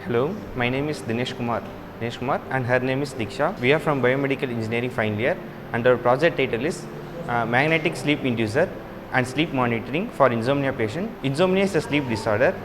Hello, my name is Dinesh Kumar, and her name is Diksha. We are from Biomedical Engineering final year, and our project title is Magnetic Sleep Inducer and Sleep Monitoring for Insomnia Patient. Insomnia is a sleep disorder.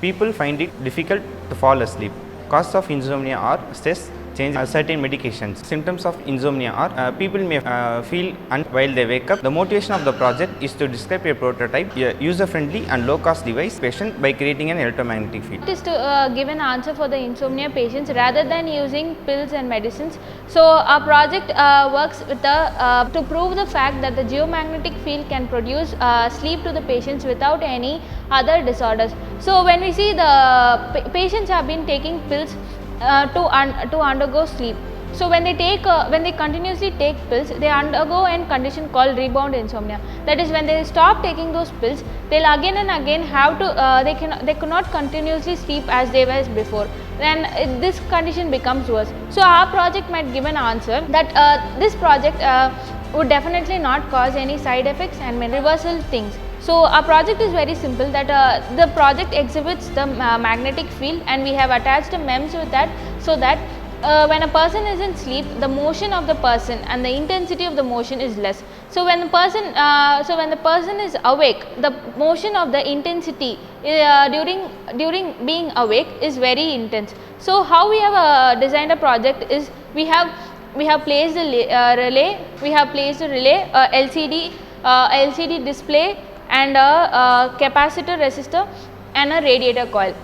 People find it difficult to fall asleep. Causes of insomnia are stress, change certain medications. Symptoms of insomnia are people may feel while they wake up. The motivation of the project is to describe a prototype, user-friendly and low-cost device patient by creating an electromagnetic field. It is to give an answer for the insomnia patients rather than using pills and medicines. So our project works with to prove the fact that the geomagnetic field can produce sleep to the patients without any other disorders. So when we see the patients have been taking pills to undergo sleep. So when they continuously take pills, they undergo a condition called rebound insomnia. That is, when they stop taking those pills, they'll again and again have to they cannot continuously sleep as they were before. Then this condition becomes worse. So our project might give an answer that this project would definitely not cause any side effects and reversal things. So our project is very simple, that the project exhibits the magnetic field, and we have attached a MEMS with that, so that when a person is in sleep, the motion of the person and the intensity of the motion is less. So when the person is awake, the motion of the intensity during being awake is very intense. So how we have designed a project is we have placed a relay, LCD display, and a capacitor resistor and a radiator coil.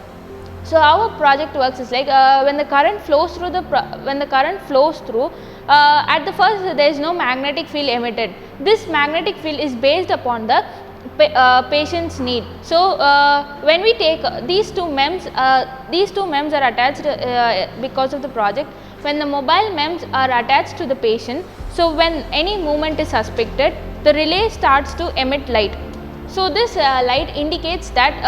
So how a project works is like when the current flows through at the first there is no magnetic field emitted. This magnetic field is based upon the patient's need. So when we take these two MEMS are attached because of the project. When the mobile MEMS are attached to the patient, so when any movement is suspected, the relay starts to emit light. So this light indicates that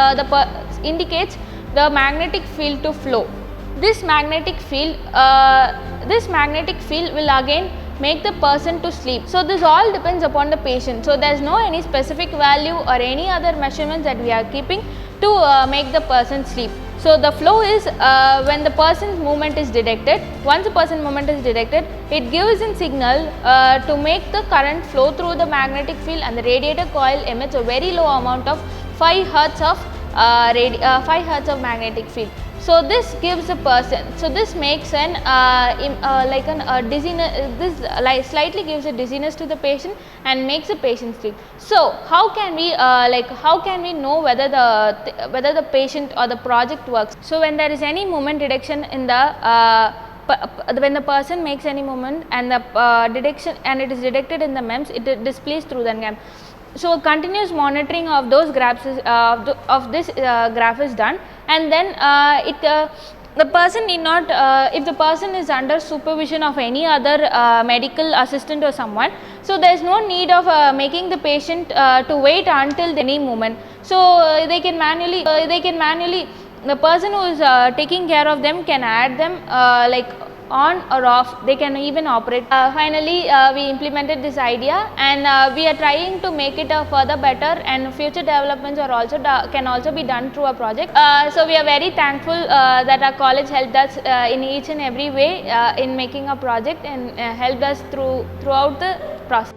the magnetic field to flow. This magnetic field will again make the person to sleep. So this all depends upon the patient. So there is no any specific value or any other measurements that we are keeping to make the person sleep. So the flow is when the person's movement is detected. Once the person's movement is detected, it gives a signal to make the current flow through the magnetic field, and the radiator coil emits a very low amount of 5 hertz of 5 hertz of magnetic field. So this gives a person. So this makes an dizziness. This slightly gives a dizziness to the patient and makes the patient sleep. So how can we know whether the patient or the project works? So when there is any movement detection in the when the person makes any movement and the detection and it is detected in the MEMS, it displays through the MEMS. So continuous monitoring of those graphs of this graph is done, and then the person need not if the person is under supervision of any other medical assistant or someone, so there is no need of making the patient to wait until any moment. So they can manually the person who is taking care of them can add them on or off. They can even operate. Finally we implemented this idea, and we are trying to make it further better, and future developments are also can also be done through our project. So we are very thankful that our college helped us in each and every way in making a project, and helped us throughout the process.